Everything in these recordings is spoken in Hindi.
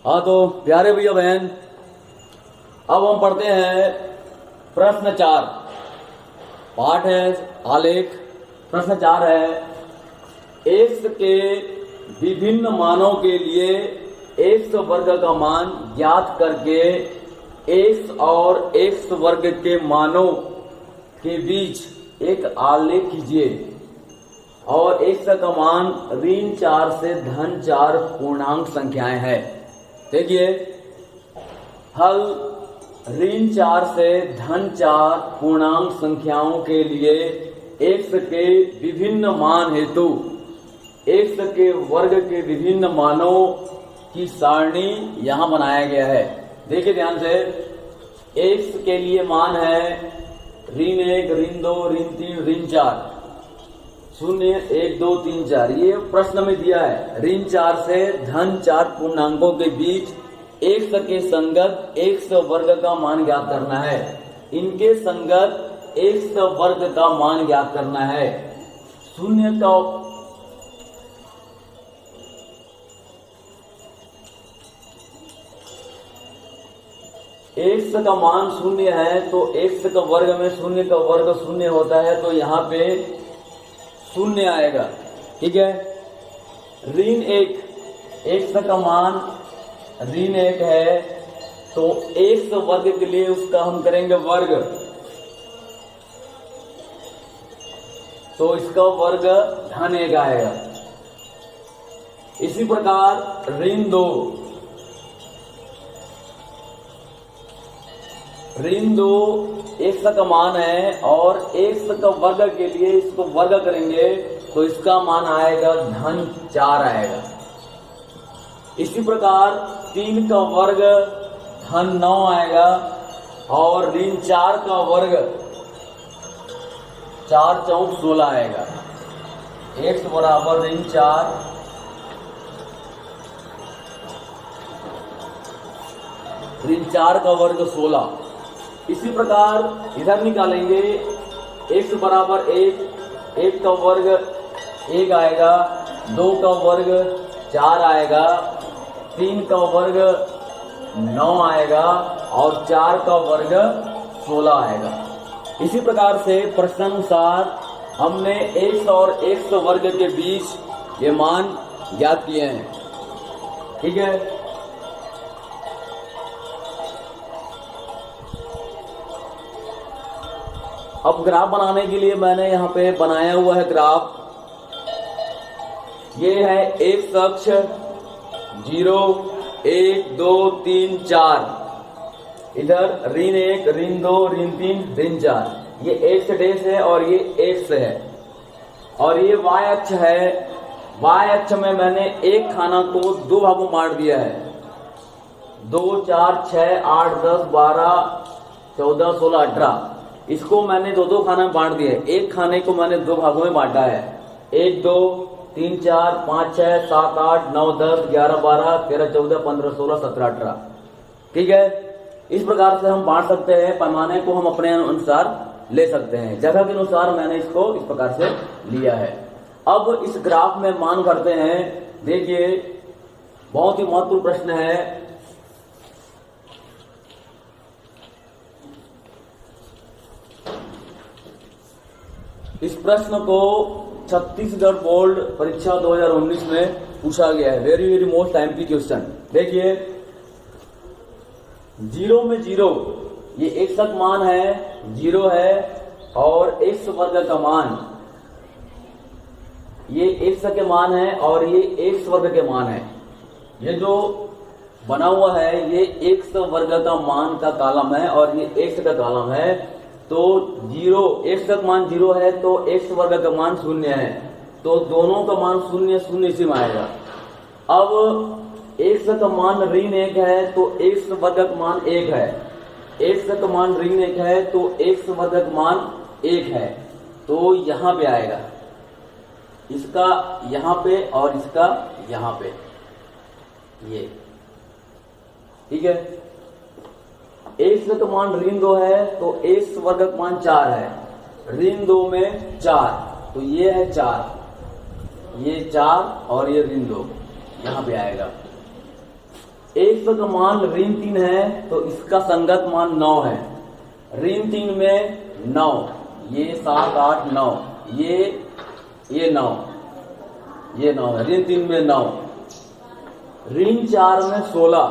हाँ तो प्यारे भैया बहन, अब हम पढ़ते हैं प्रश्न 4। पाठ है आलेख। प्रश्न 4 है, एक्स के विभिन्न मानों के लिए एक्स वर्ग का मान ज्ञात करके एक्स और एक्स वर्ग के मानों के बीच एक आलेख कीजिए और एक्स का मान ऋण 4 से धन 4 पूर्णांक संख्याएं हैं। देखिए हल ऋण 4 से धन 4 पूर्णांक संख्याओं के लिए एक्स के विभिन्न मान हेतु एक्स के वर्ग के विभिन्न मानों की सारणी यहां बनाया गया है। देखिए ध्यान से, एक्स के लिए मान है ऋण 1, ऋण 2, ऋण 3, ऋण 4, 0, 1, 2, 3, 4। ये प्रश्न में दिया है ऋण 4 से धन 4 पूर्णांकों के बीच एक्स के संगत एक्स वर्ग का मान ज्ञात करना है। इनके संगत एक्स वर्ग का मान ज्ञात करना है। शून्य का एक्स का मान 0 है तो एक्स का वर्ग में 0 का वर्ग 0 होता है, तो यहाँ पे 0 आएगा। ठीक है। ऋण 1, एक्स का मान ऋण 1 है तो एक्स वर्ग के लिए उसका हम करेंगे वर्ग, तो इसका वर्ग धन 1 आएगा। इसी प्रकार ऋण 2, ऋण 2 एक्स का मान है और एक्स का वर्ग के लिए इसको वर्ग करेंगे तो इसका मान आएगा धन 4 आएगा। इसी प्रकार 3 का वर्ग धन 9 आएगा और ऋण 4 का वर्ग 4 चौक 16 आएगा। एक्स बराबर ऋण 4 ऋण 4 का वर्ग 16। इसी प्रकार इधर निकालेंगे, एक्स बराबर 1, 1 का वर्ग 1 आएगा, 2 का वर्ग 4 आएगा, 3 का वर्ग 9 आएगा और 4 का वर्ग 16 आएगा। इसी प्रकार से प्रश्नानुसार हमने एक्स और एक्स वर्ग के बीच ये मान ज्ञात किए हैं। ठीक है। अब ग्राफ बनाने के लिए मैंने यहाँ पे बनाया हुआ है ग्राफ। ये है एक्स अक्ष 0, 1, 2, 3, 4, इधर ऋण 1, ऋण 2, ऋण 3, ऋण 4। ये एक्स डैश है और ये एक्स है और ये वाई अक्ष है। वाई अक्ष में मैंने एक खाना को 2 भागों में बांट दिया है। 2, 4, 6, 8, 10, 12, 14, 16, 18। इसको मैंने 2-2 खाने में बांट दिया है। एक खाने को मैंने 2 भागों में बांटा है। 1, 2, 3, 4, 5, 6, 7, 8, 9, 10, 11, 12, 13, 14, 15, 16, 17, 18। ठीक है। इस प्रकार से हम बांट सकते हैं। पैमाने को हम अपने अनुसार ले सकते हैं। जगह के अनुसार मैंने इसको इस प्रकार से लिया है। अब इस ग्राफ में मान करते हैं। देखिए बहुत ही महत्वपूर्ण प्रश्न है। इस प्रश्न को छत्तीसगढ़ बोर्ड परीक्षा 2019 में पूछा गया है। Very very most MP question. देखिए 0 में 0, ये एक्स का मान है 0 है और एक्स वर्ग का मान, ये एक्स के मान है और ये एक्स वर्ग के मान है। ये जो बना हुआ है ये एक्स वर्ग का मान का कॉलम है और ये एक्स का कॉलम है। तो 0, एक्स का मान 0 है तो एक्स वर्ग का मान 0 है, तो दोनों का मान 0 0 इसी में आएगा। अब एक्स का मान ऋण 1 है तो एक्स वर्ग का मान 1 है। एक्स का मान ऋण 1 है तो एक्स वर्ग का मान 1 है, तो यहां पे आएगा। इसका यहां पे और इसका यहां पे, ये ठीक है। एक्स का मान ऋण 2 है तो एक्स वर्ग का मान 4 है। ऋण 2 में 4, तो ये है 4, ये 4 और ये ऋण 2 यहाँ पे आएगा। x का मान ऋण 3 है तो इसका संगत मान 9 है। ऋण 3 में 9, ये 7 8 9, ये 9, ये 9 है। ऋण 3 में 9, ऋण 4 में 16,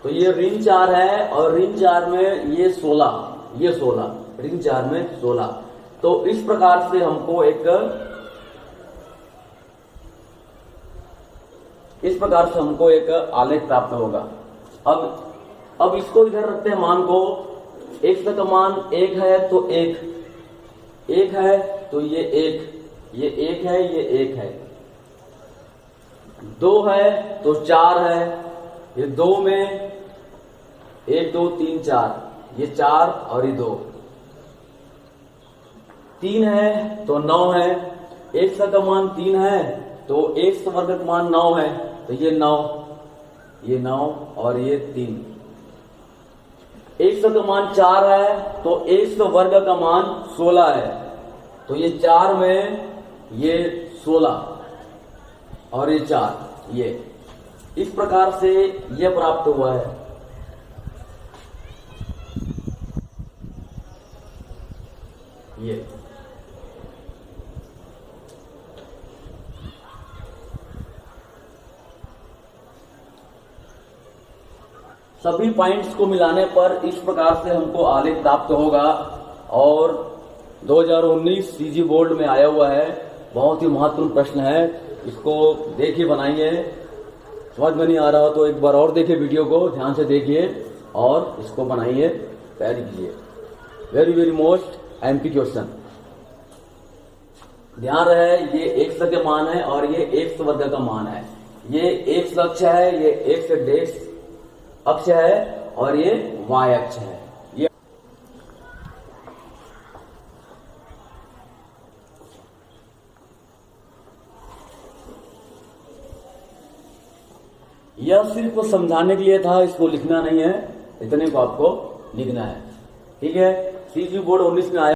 तो ये ऋण 4 है और ऋण 4 में ये 16, ये 16, ऋण 4 में 16। तो इस प्रकार से हमको एक आलेख प्राप्त होगा। अब इसको इधर रखते हैं मान को। x का मान 1 है तो 1 है तो ये 1 है, ये 1 है। 2 है तो 4 है, ये 2 में 1 2 3 4, ये 4 और ये 2। 3 है तो 9 है, x का मान 3 है तो x वर्ग का मान 9 है, तो ये 9 और ये 3। x का मान 4 है तो x वर्ग का मान 16 है, तो ये 4 में ये 16 और ये 4, ये इस प्रकार से ये प्राप्त हुआ है। ये सभी पॉइंट्स को मिलाने पर इस प्रकार से हमको आलेख प्राप्त होगा। और 2019 सीजी बोर्ड में आया हुआ है, बहुत ही महत्वपूर्ण प्रश्न है। इसको देखिए, बनाइए। समझ में नहीं आ रहा हो तो एक बार और देखिए, वीडियो को ध्यान से देखिए और इसको बनाइए, तैयारी कीजिए। Very very most MP question. ध्यान रहे, ये x का मान है और ये x वर्ग का मान है। ये x अक्ष है, ये x डेश अक्ष है और ये y अक्ष है। यह सिर्फ समझाने के लिए था, इसको लिखना नहीं है, इतने को आपको लिखना है। ठीक है। सीजी बोर्ड 19 में आया।